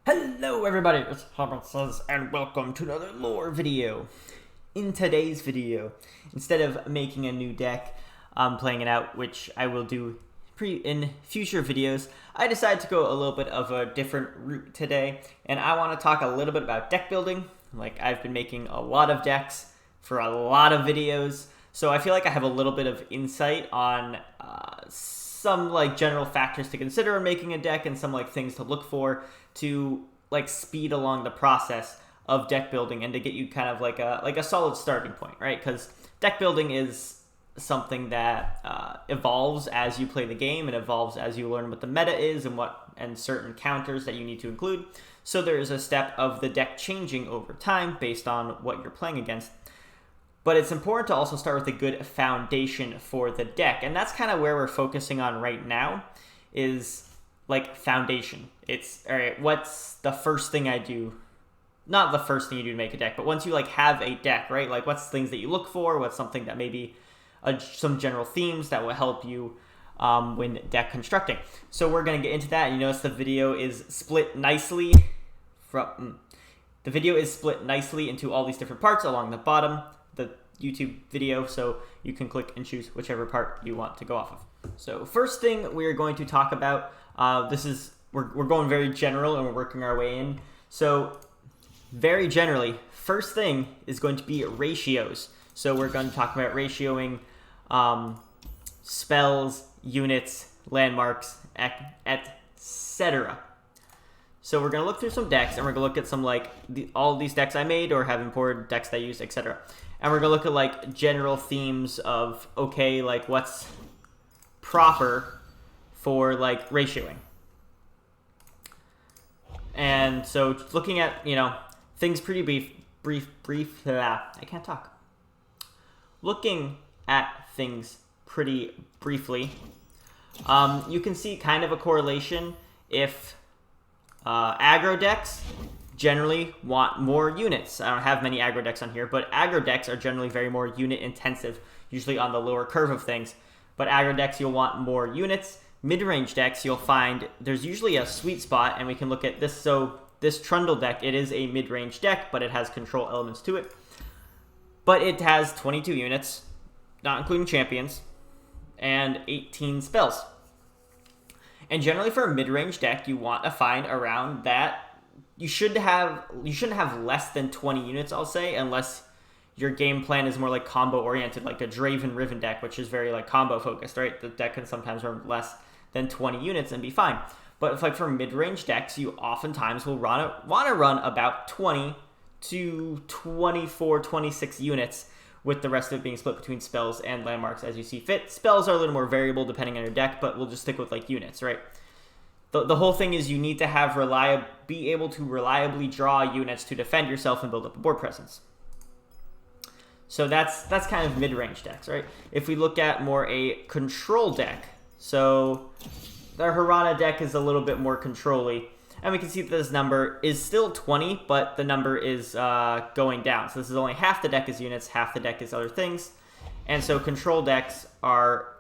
Hello everybody, it's hobbitsizz and welcome to another lore video. In today's video, instead of making a new deck, playing it out, which I will do in future videos, I decided to go a little bit of a different route today, and I want to talk a little bit about deck building. Like, I've been making a lot of decks for a lot of videos, so I feel like I have a little bit of insight on some like general factors to consider when making a deck and some like things to look for to like speed along the process of deck building and to get you kind of like a solid starting point, right? Because deck building is something that evolves as you play the game and evolves as you learn what the meta is and certain counters that you need to include. So there is a step of the deck changing over time based on what you're playing against. But it's important to also start with a good foundation for the deck. And that's kind of where we're focusing on right now is like foundation. It's, all right, what's the first thing I do? Not the first thing you do to make a deck, but once you like have a deck, right? Like what's things that you look for? What's something that maybe some general themes that will help you when deck constructing. So we're going to get into that. You notice the video is split nicely into all these different parts along the bottom, the YouTube video, so you can click and choose whichever part you want to go off of. So first thing we're going to talk about, we're going very general and we're working our way in. So very generally, first thing is going to be ratios. So we're going to talk about ratioing spells, units, landmarks, etc. So we're going to look through some decks, and we're going to look at some like all these decks I made or have imported decks that I use, etc. And we're going to look at like general themes of, okay, like what's proper for like ratioing. And so looking at, things pretty brief, I can't talk. Looking at things pretty briefly, you can see kind of a correlation if aggro decks generally want more units. I don't have many aggro decks on here, but aggro decks are generally very more unit intensive, usually on the lower curve of things. But aggro decks, you'll want more units. Mid-range decks, you'll find there's usually a sweet spot, and we can look at this. So this Trundle deck, it is a mid-range deck, but it has control elements to it. But it has 22 units, not including champions, and 18 spells. And generally for a mid-range deck, you want to find around that. You shouldn't have less than 20 units, I'll say, unless your game plan is more like combo oriented, like a Draven Riven deck, which is very like combo focused, right? The deck can sometimes run less than 20 units and be fine. But if like for mid-range decks, you oftentimes will want to run about 20 to 24, 26 units, with the rest of it being split between spells and landmarks as you see fit. Spells are a little more variable depending on your deck, but we'll just stick with like units, right? The whole thing is you need to have be able to reliably draw units to defend yourself and build up a board presence. So that's kind of mid-range decks, right? If we look at more a control deck, so the Runterra deck is a little bit more control-y, and we can see that this number is still 20, but the number is going down. So this is only half the deck is units, half the deck is other things. And so control decks are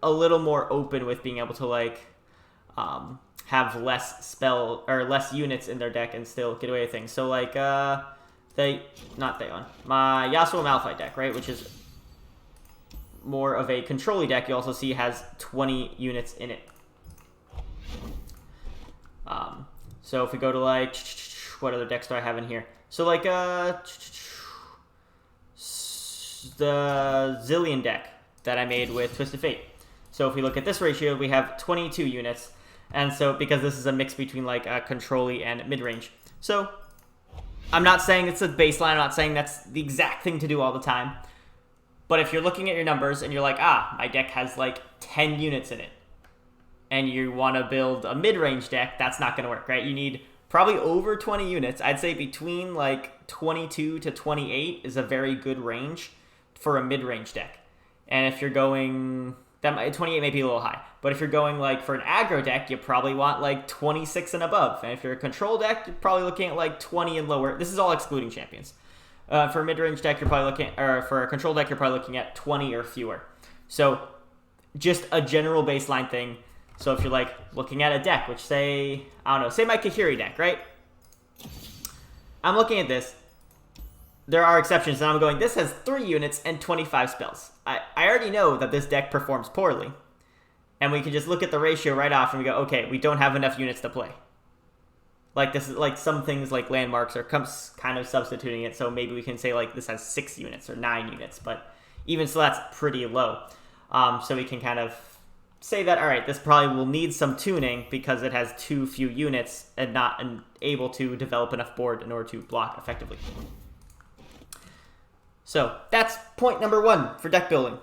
a little more open with being able to like have less units in their deck and still get away with things. So like my Yasuo Malphite deck, right, which is more of a control-y deck, you also see has 20 units in it. So if we go to like, what other decks do I have in here? So like the Zillion deck that I made with Twisted Fate. So if we look at this ratio, we have 22 units. And so because this is a mix between like control-y and mid-range. So I'm not saying it's a baseline. I'm not saying that's the exact thing to do all the time. But if you're looking at your numbers and you're like, my deck has like 10 units in it, and you want to build a mid-range deck, that's not going to work, right? You need probably over 20 units. I'd say between like 22 to 28 is a very good range for a mid-range deck. And if you're going, 28 may be a little high, but if you're going like for an aggro deck, you probably want like 26 and above. And if you're a control deck, you're probably looking at like 20 and lower. This is all excluding champions. For a mid-range deck, you're probably looking, or for a control deck, you're probably looking at 20 or fewer. So just a general baseline thing. So if you're like looking at a deck, which say my Kahiri deck, right? I'm looking at this. There are exceptions, and I'm going, this has 3 units and 25 spells. I already know that this deck performs poorly. And we can just look at the ratio right off and we go, okay, we don't have enough units to play. Like this is like some things like landmarks are kind of substituting it, so maybe we can say like this has 6 units or 9 units, but even so that's pretty low. So we can kind of say that, all right, this probably will need some tuning because it has too few units and not able to develop enough board in order to block effectively. So that's point number 1 for deck building.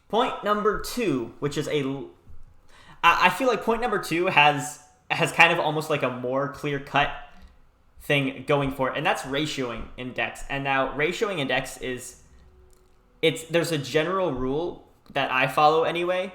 Point number 2, which is I feel like point number 2 has kind of almost like a more clear-cut thing going for it, and that's ratioing in decks. And now ratioing in decks there's a general rule that I follow anyway,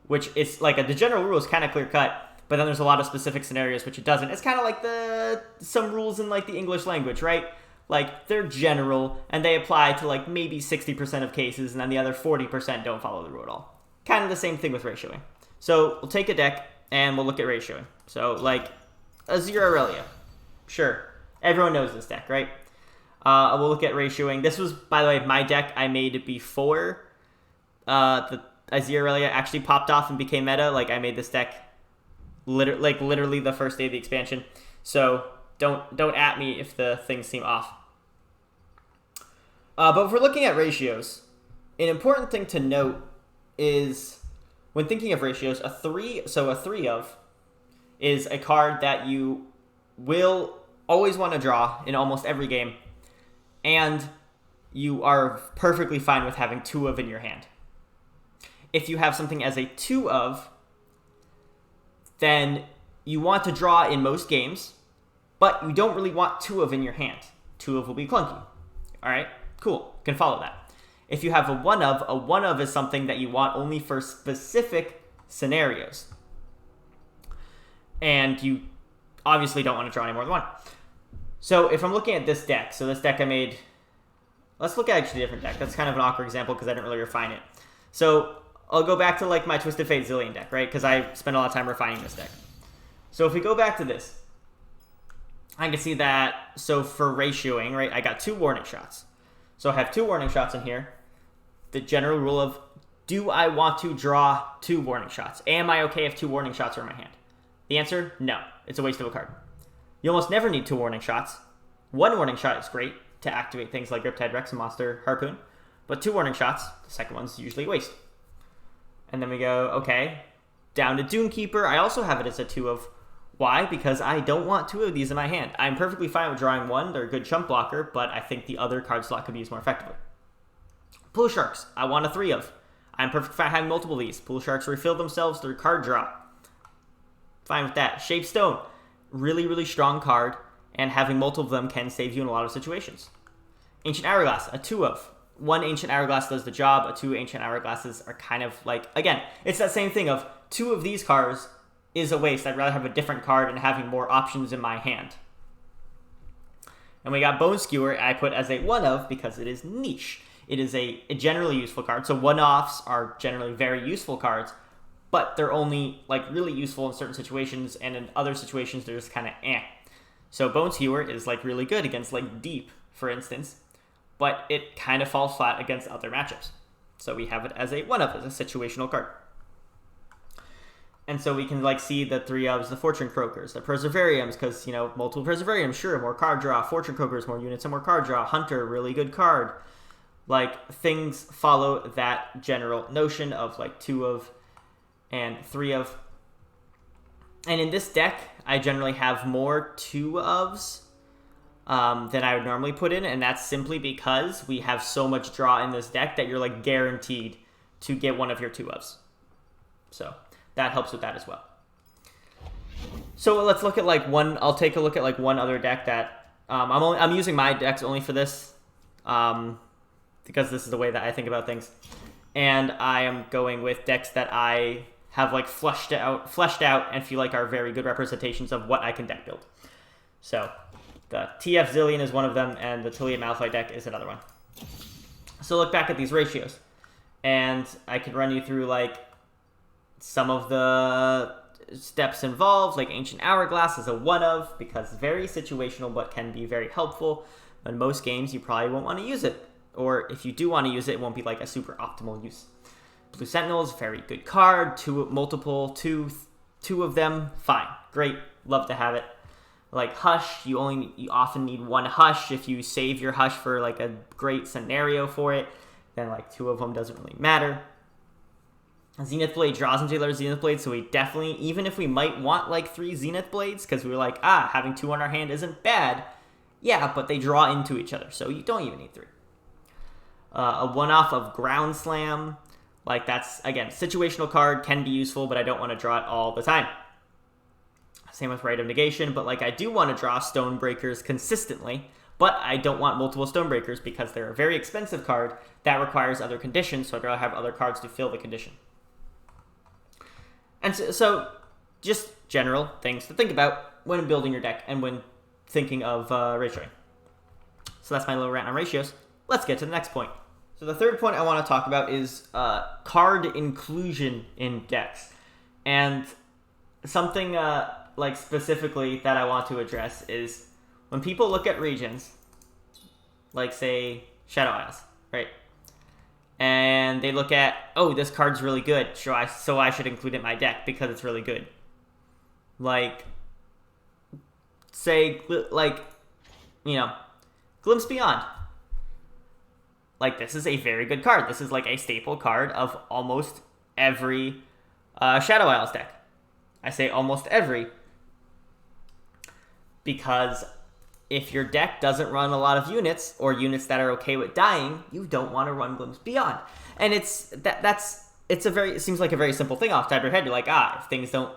which is like the general rule is kind of clear-cut, but then there's a lot of specific scenarios which it doesn't. It's kind of like some rules in like the English language, right? Like they're general and they apply to like maybe 60% of cases, and then the other 40% don't follow the rule at all. Kind of the same thing with ratioing. So we'll take a deck and we'll look at ratioing. So like Azir Aurelia. Sure. Everyone knows this deck, right? We'll look at ratioing. This was, by the way, my deck I made before the Azir Aurelia actually popped off and became meta. Like I made this deck literally the first day of the expansion. So don't at me if the things seem off. But if we're looking at ratios, an important thing to note is when thinking of ratios, a 3 of is a card that you will always want to draw in almost every game, and you are perfectly fine with having 2 of in your hand. If you have something as a 2 of, then you want to draw in most games, but you don't really want 2 of in your hand. 2 of will be clunky. All right, cool, can follow that. If you have a 1 of is something that you want only for specific scenarios. And you obviously don't want to draw any more than 1. So if I'm looking at this deck, so this deck I made, let's look at actually a different deck. That's kind of an awkward example because I didn't really refine it. So I'll go back to like my Twisted Fate Zillion deck, right? Because I spent a lot of time refining this deck. So if we go back to this, I can see that, so for ratioing, right, I got 2 warning shots. So I have 2 warning shots in here. The general rule of, do I want to draw 2 warning shots? Am I okay if 2 warning shots are in my hand? The answer, no. It's a waste of a card. You almost never need 2 warning shots. 1 warning shot is great to activate things like Riptide Rex and Monster Harpoon, but 2 warning shots, the second one's usually a waste. And then we go, okay, down to Dunekeeper. I also have it as a 2 of. Why? Because I don't want 2 of these in my hand. I'm perfectly fine with drawing 1. They're a good chump blocker, but I think the other card slot could be used more effectively. Pool Sharks. I want a 3 of. I'm perfectly fine having multiple of these. Pool Sharks refill themselves through card draw. Fine with that. Shape Stone. Really, really strong card, and having multiple of them can save you in a lot of situations. Ancient Hourglass. A 2 of. 1 Ancient Hourglass does the job. 2 Ancient Hourglasses are kind of like, again, it's that same thing of 2 of these cards is a waste. I'd rather have a different card and having more options in my hand. And we got Bone Skewer, I put as a 1 of because it is niche. It is a generally useful card. So 1-offs are generally very useful cards, but they're only like really useful in certain situations, and in other situations they're just kind of eh. So Bone Skewer is like really good against like Deep, for instance, but it kind of falls flat against other matchups. So we have it as a 1 of, as a situational card. And so we can like see the 3 ofs, the Fortune Croakers, the Perseverums, because, you know, multiple Perseverums, sure, more card draw. Fortune Croakers, more units and more card draw. Hunter, really good card. Like, things follow that general notion of like 2 of and 3 of. And in this deck, I generally have more 2 ofs than I would normally put in, and that's simply because we have so much draw in this deck that you're like guaranteed to get one of your 2 ofs. So that helps with that as well. So let's look at like one. I'll take a look at like one other deck that I'm using my decks only for this, because this is the way that I think about things, and I am going with decks that I have like fleshed out, and feel like are very good representations of what I can deck build. So the TF Zillion is one of them, and the Talia Malphite deck is another one. So look back at these ratios, and I can run you through like some of the steps involved, like Ancient Hourglass is a one of, because it's very situational but can be very helpful. In most games, you probably won't want to use it. Or if you do want to use it, it won't be like a super optimal use. Blue Sentinel is a very good card. Two of them, fine. Great. Love to have it. Like Hush, you often need one Hush. If you save your Hush for like a great scenario for it, then like 2 of them doesn't really matter. Zenith Blade draws into other Zenith Blades, so we definitely, even if we might want like 3 Zenith Blades, because we were like, having 2 on our hand isn't bad. Yeah, but they draw into each other, so you don't even need 3. A one-off of Ground Slam, like that's, again, situational card, can be useful, but I don't want to draw it all the time. Same with Rite of Negation, but like I do want to draw Stonebreakers consistently, but I don't want multiple Stonebreakers because they're a very expensive card that requires other conditions, so I'd rather have other cards to fill the condition. And so just general things to think about when building your deck and when thinking of ratioing. So that's my little rant on ratios. Let's get to the next point. So the third point I want to talk about is card inclusion in decks. And something like specifically that I want to address is when people look at regions, like say Shadow Isles, right? And they look at, oh, this card's really good, so I should include it in my deck because it's really good. Like, say, like, you know, Glimpse Beyond. Like, this is a very good card. This is like a staple card of almost every Shadow Isles deck. I say almost every, because if your deck doesn't run a lot of units, or units that are okay with dying, you don't want to run Glimpse Beyond. And it seems like a very simple thing off the top of your head. You're like, if things don't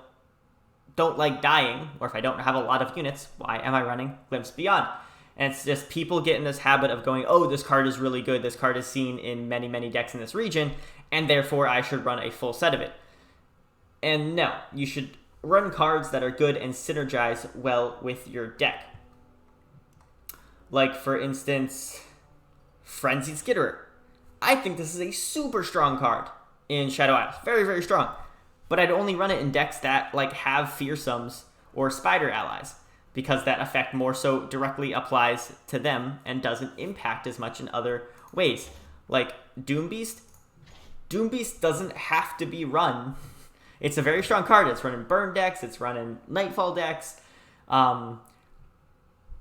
like dying, or if I don't have a lot of units, why am I running Glimpse Beyond? And it's just people get in this habit of going, oh, this card is really good. This card is seen in many, many decks in this region, and therefore I should run a full set of it. And no, you should run cards that are good and synergize well with your deck. Like, for instance, Frenzied Skitterer. I think this is a super strong card in Shadow Isles. Very, very strong. But I'd only run it in decks that like have Fearsomes or Spider allies, because that effect more so directly applies to them and doesn't impact as much in other ways. Like Doombeast. Doombeast doesn't have to be run. It's a very strong card. It's run in burn decks. It's run in Nightfall decks. But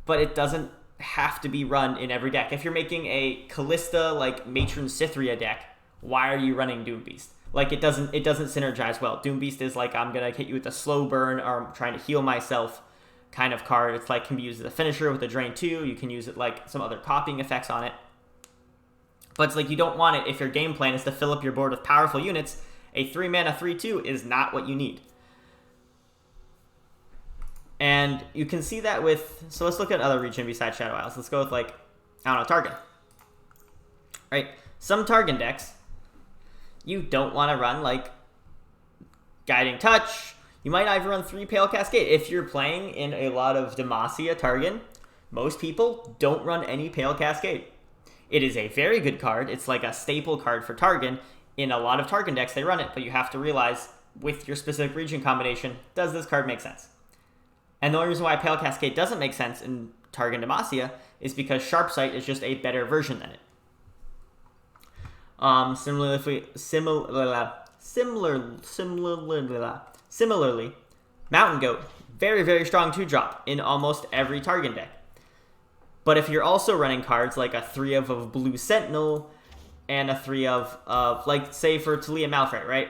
it doesn't have to be run in every deck. If you're making a Callista like Matron Cythria deck, why are you running Doombeast? Like, it doesn't synergize well. Doombeast is like, I'm gonna hit you with a slow burn, or I'm trying to heal myself kind of card. It's like, can be used as a finisher with a drain 2. You can use it like some other copying effects on it. But it's like, you don't want it if your game plan is to fill up your board with powerful units. A 3-mana 3/2 is not what you need. And you can see that with, so let's look at another region besides Shadow Isles. Let's go with like, I don't know, Targon. Right? Some Targon decks, you don't want to run like Guiding Touch. You might not even run 3 Pale Cascade. If you're playing in a lot of Demacia Targon, most people don't run any Pale Cascade. It is a very good card. It's like a staple card for Targon. In a lot of Targon decks, they run it, but you have to realize, with your specific region combination, does this card make sense? And the only reason why Pale Cascade doesn't make sense in Targon Demacia is because Sharpsight is just a better version than it. Similarly, Mountain Goat, very, very strong 2-drop in almost every Targon deck. But if you're also running cards like a 3 of Blue Sentinel and a 3 of like, say for Talia Malphite, right?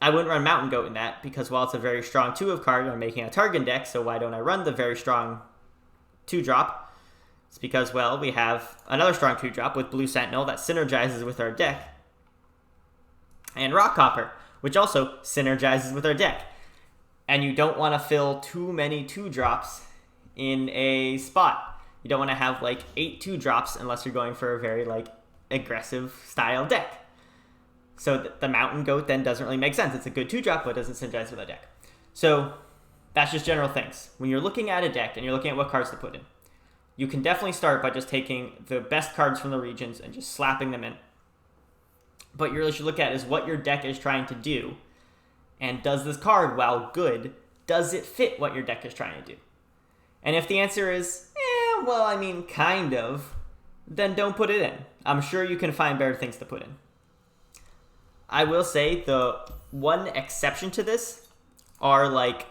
I wouldn't run Mountain Goat in that, because while it's a very strong 2 of card, I'm making a Targon deck, so why don't I run the very strong 2-drop? It's because, well, we have another strong 2-drop with Blue Sentinel that synergizes with our deck, and Rock Copper, which also synergizes with our deck. And you don't want to fill too many 2-drops in a spot. You don't want to have like 8 2-drops unless you're going for a very like aggressive style deck. So the Mountain Goat then doesn't really make sense. It's a good 2-drop, but it doesn't synergize with a deck. So that's just general things. When you're looking at a deck and you're looking at what cards to put in, you can definitely start by just taking the best cards from the regions and just slapping them in. But you really should look at is what your deck is trying to do, And does this card, while good, does it fit what your deck is trying to do? And if the answer is, well, I mean, kind of, then don't put it in. I'm sure you can find better things to put in. I will say the one exception to this are like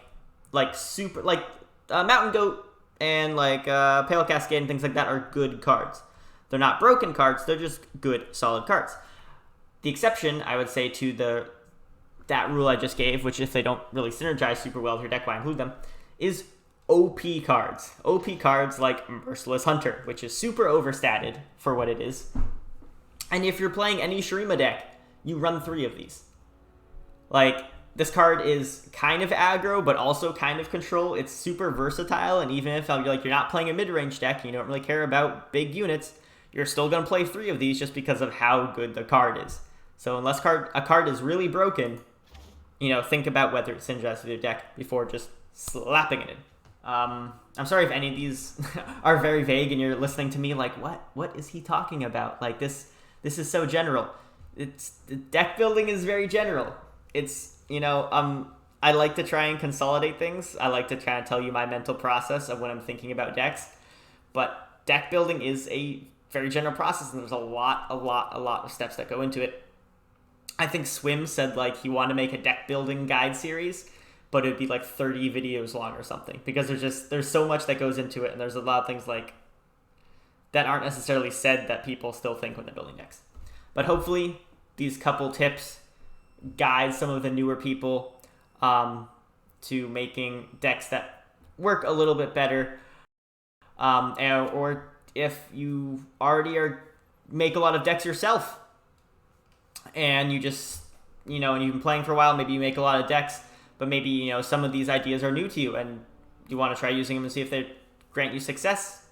Mountain Goat and Pale Cascade and things like that are good cards. They're not broken cards, they're just good, solid cards. The exception, I would say, to that rule I just gave, which if they don't really synergize super well with your deck, why include them, is OP cards. OP cards like Merciless Hunter, which is super overstated for what it is. And if you're playing any Shurima deck, you run 3 of these. This card is kind of aggro, but also kind of control. It's super versatile, and even if you're not playing a mid-range deck, you don't really care about big units, you're still going to play 3 of these just because of how good the card is. So unless a card is really broken, think about whether it synergizes with your deck before just slapping it in. I'm sorry if any of these are very vague and you're listening to me like, what is he talking about? This is so general. Deck building is very general. It's, I like to try and consolidate things. I like to kind of tell you my mental process of when I'm thinking about decks. But deck building is a very general process, and there's a lot of steps that go into it. I think Swim said he wanted to make a deck building guide series, but it'd be 30 videos long or something, because there's so much that goes into it, and there's a lot of things that aren't necessarily said that people still think when they're building decks. But hopefully these couple tips guide some of the newer people to making decks that work a little bit better, or if you already make a lot of decks yourself, and you just, and you've been playing for a while, maybe you make a lot of decks, but maybe, some of these ideas are new to you and you want to try using them and see if they grant you success,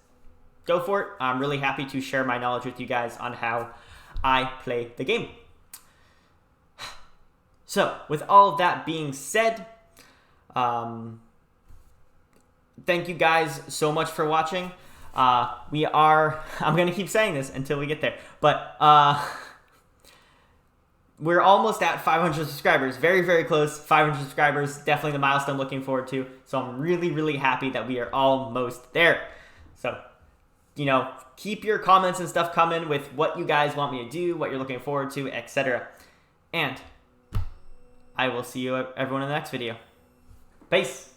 go for it. I'm really happy to share my knowledge with you guys on how I play the game. So, with all of that being said, thank you guys so much for watching. I'm going to keep saying this until we get there, but we're almost at 500 subscribers. Very, very close. 500 subscribers. Definitely the milestone I'm looking forward to. So I'm really, really happy that we are almost there. So, keep your comments and stuff coming with what you guys want me to do, what you're looking forward to, etc. And I will see you everyone in the next video. Peace.